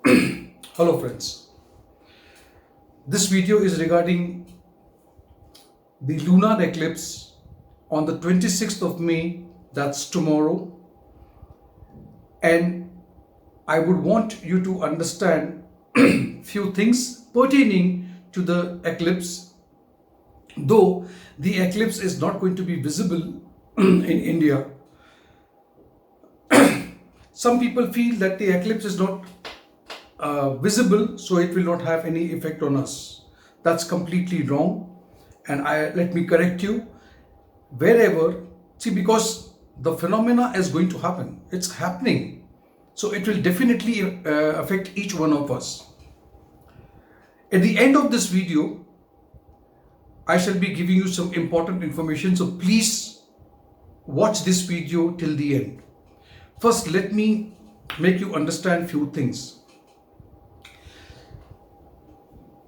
Hello friends, this video is regarding the lunar eclipse on the 26th of May, that's tomorrow, and I would want you to understand few things pertaining to the eclipse, though the eclipse is not going to be visible in India. Some people feel that the eclipse is not visible, so it will not have any effect on us. That's completely wrong, and let me correct you. Wherever, see, because the phenomena is going to happen, it's happening, so it will definitely affect each one of us. At the end of this video, I shall be giving you some important information, so please watch this video till the end. First, let me make you understand few things.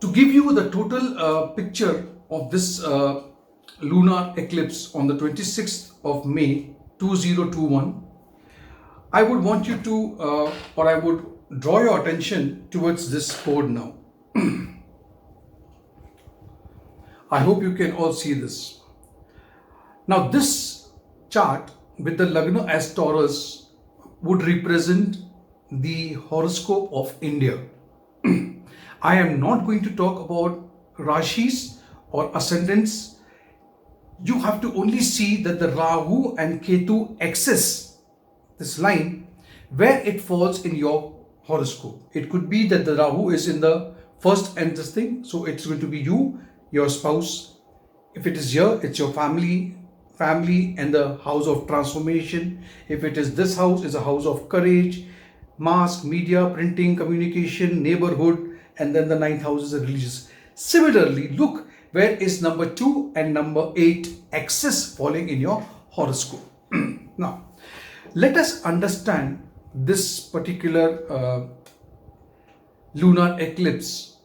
To give you the total picture of this lunar eclipse on the 26th of May 2021, I would want you to, I would draw your attention towards this board now. I hope you can all see this. Now this chart with the Lagna as Taurus would represent the horoscope of India. I am not going to talk about Rashis or ascendants. You have to only see that the Rahu and Ketu axis, this line, where it falls in your horoscope. It could be that the Rahu is in the first and this thing, so it's going to be you, your spouse. If it is here, it's your family and the house of transformation. If it is this house, is a house of courage, mass, media, printing, communication, neighborhood, and then the ninth house is a religious. Similarly, look where is number 2 and number 8 axis falling in your horoscope. Now, let us understand this particular lunar eclipse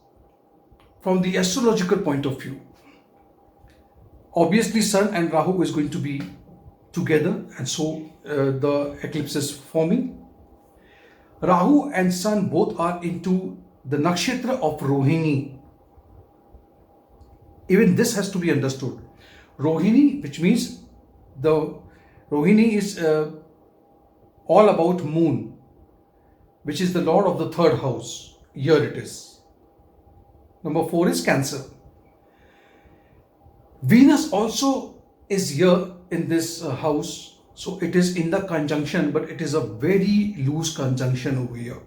from the astrological point of view. Obviously, Sun and Rahu is going to be together, and so the eclipse is forming. Rahu and Sun both are into the nakshatra of Rohini. Even this has to be understood. Rohini, which means the Rohini is all about moon, which is the lord of the third house. Here it is. Number 4 is Cancer. Venus also is here in this house, so it is in the conjunction, but it is a very loose conjunction over here.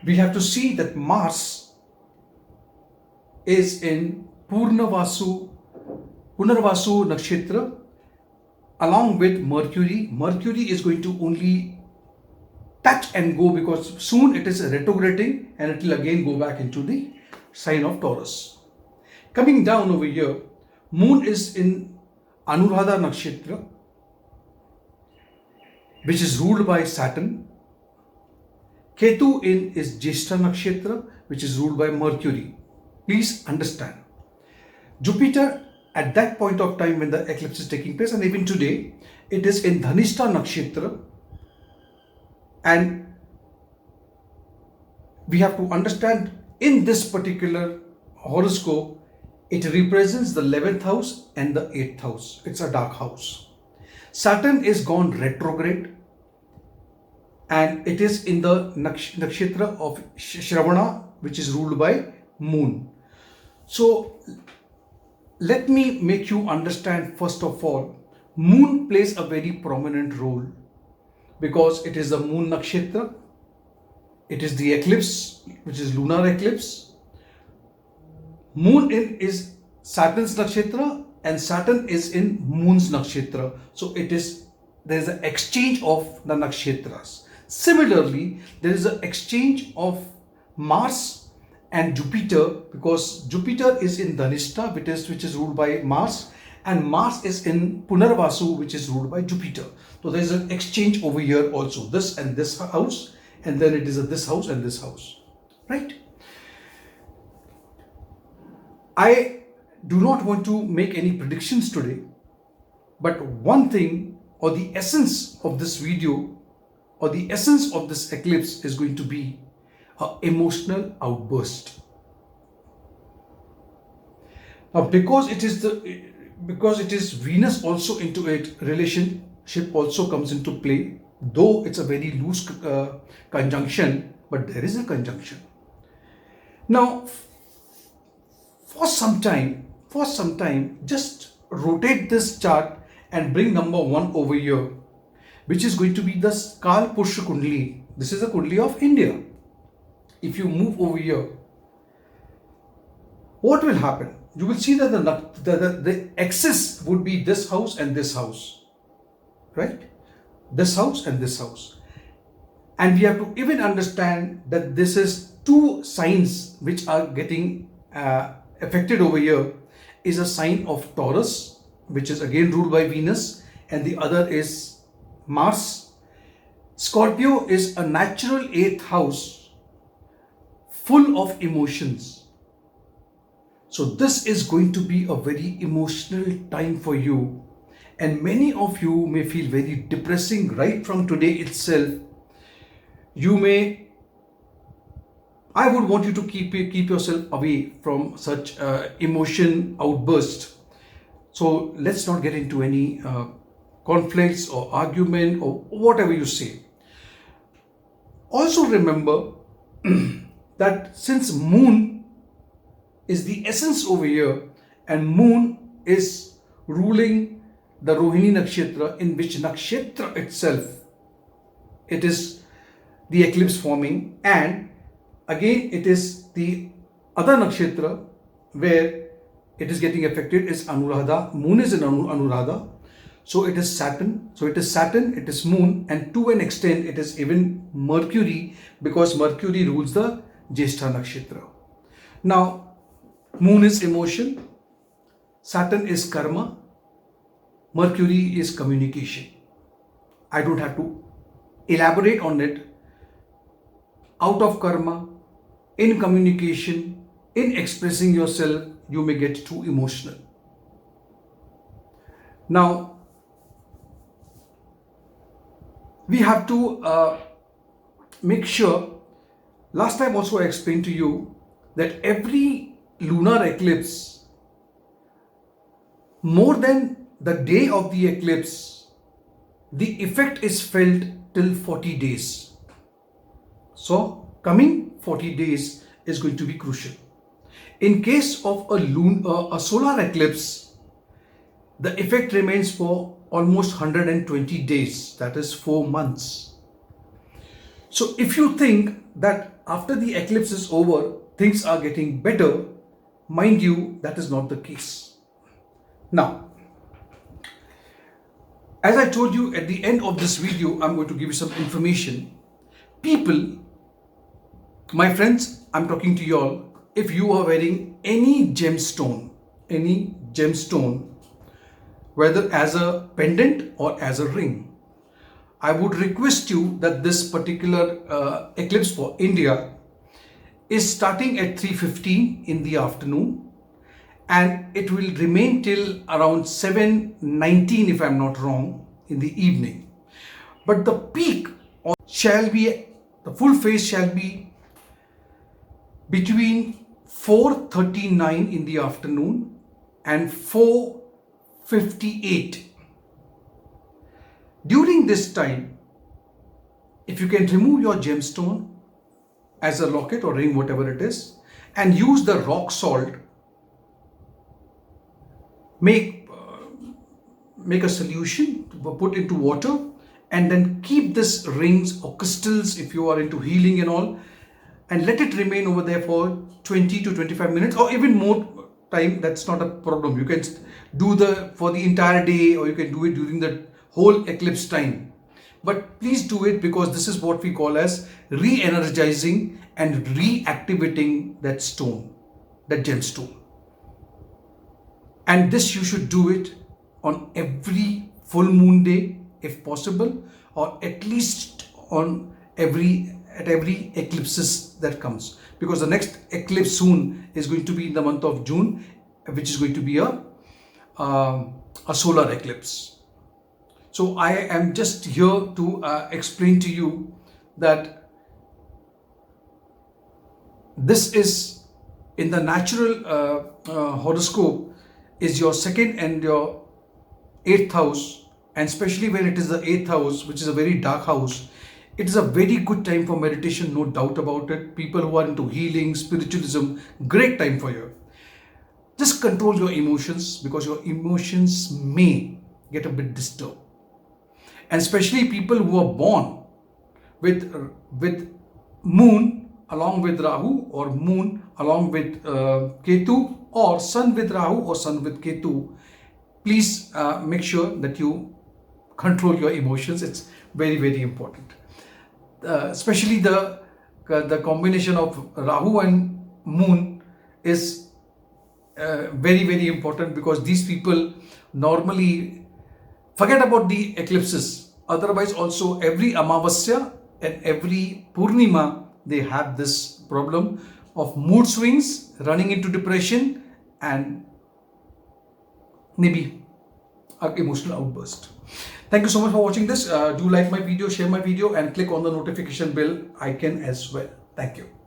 We have to see that Mars is in Punarvasu Nakshatra along with Mercury. Mercury is going to only touch and go because soon it is retrograding and it will again go back into the sign of Taurus. Coming down over here, Moon is in Anuradha Nakshatra, which is ruled by Saturn. Ketu is Jyeshtha Nakshatra, which is ruled by Mercury. Please understand. Jupiter, at that point of time when the eclipse is taking place, and even today, it is in Dhanishta Nakshatra. And we have to understand in this particular horoscope, it represents the 11th house and the 8th house. It's a dark house. Saturn is gone retrograde and it is in the nakshatra of Shravana, which is ruled by Moon. So let me make you understand, first of all, Moon plays a very prominent role because it is the Moon nakshatra. It is the eclipse, which is lunar eclipse. Moon is Saturn's nakshatra and Saturn is in Moon's nakshatra. So there is an exchange of the nakshatras. Similarly, there is an exchange of Mars and Jupiter because Jupiter is in Dhanishta, which is ruled by Mars, and Mars is in Punarvasu, which is ruled by Jupiter. So there is an exchange over here also, this and this house, and then it is this house and this house, right? I do not want to make any predictions today, but one thing or the essence of this video or the essence of this eclipse is going to be an emotional outburst. Now, because it is Venus also into it, relationship also comes into play. Though it's a very loose conjunction, but there is a conjunction. Now, for some time, just rotate this chart and bring number 1 over here, which is going to be the Kal Pursha Kundli. This is a Kundli of India. If you move over here, what will happen? You will see that the axis would be this house and this house, right? This house and this house. And we have to even understand that this is 2 signs which are getting affected over here. Is a sign of Taurus, which is again ruled by Venus, and the other is Mars. Scorpio is a natural 8th house full of emotions. So this is going to be a very emotional time for you, and many of you may feel very depressing right from today itself. I would want you to keep yourself away from such emotion outburst. So let's not get into any conflicts or argument or whatever you say. Also remember that since Moon is the essence over here, and Moon is ruling the Rohini Nakshatra, in which Nakshatra itself, it is the eclipse forming, and again it is the other nakshatra where it is getting affected is Anuradha. Moon is in Anuradha. So it is Saturn. So it is Saturn, it is Moon, and to an extent it is even Mercury, because Mercury rules the Jyeshtha nakshatra. Now, Moon is emotion, Saturn is karma, Mercury is communication. I don't have to elaborate on it. Out of karma, in communication, in expressing yourself, you may get too emotional. Now, we have to make sure, last time also I explained to you that every lunar eclipse, more than the day of the eclipse, the effect is felt till 40 days. So, coming 40 days is going to be crucial. In case of a solar eclipse, the effect remains for almost 120 days, that is 4 months. So, if you think that after the eclipse is over, things are getting better, mind you, that is not the case. Now, as I told you at the end of this video, I'm going to give you some information. People, my friends, I'm talking to you all, if you are wearing any gemstone, whether as a pendant or as a ring, I would request you that this particular eclipse for India is starting at 3:15 in the afternoon, and it will remain till around 7:19, if I'm not wrong, in the evening. But the peak the full phase shall be between 4:39 in the afternoon and 4:58. During this time, if you can remove your gemstone as a locket or ring, whatever it is, and use the rock salt, make a solution, put into water, and then keep this rings or crystals, if you are into healing and all, and let it remain over there for 20 to 25 minutes or even more time. That's not a problem. You can do for the entire day, or you can do it during the whole eclipse time. But please do it, because this is what we call as re-energizing and reactivating that stone, that gemstone. And this you should do it on every full moon day if possible, or at least at every eclipses that comes, because the next eclipse soon is going to be in the month of June, which is going to be a solar eclipse. So I am just here to explain to you that this is in the natural horoscope is your second and your eighth house, and especially when it is the eighth house, which is a very dark house, it is a very good time for meditation, no doubt about it. People who are into healing, spiritualism, great time for you. Just control your emotions, because your emotions may get a bit disturbed. And especially people who are born with moon along with Rahu, or moon along with Ketu, or sun with Rahu or sun with Ketu, please make sure that you control your emotions. It's very, very important. Especially the combination of Rahu and moon is very, very important, because these people normally forget about the eclipses. Otherwise, also every Amavasya and every Purnima, they have this problem of mood swings, running into depression, and maybe an emotional outburst. Thank you so much for watching this. Do like my video, share my video, and click on the notification bell icon as well. Thank you.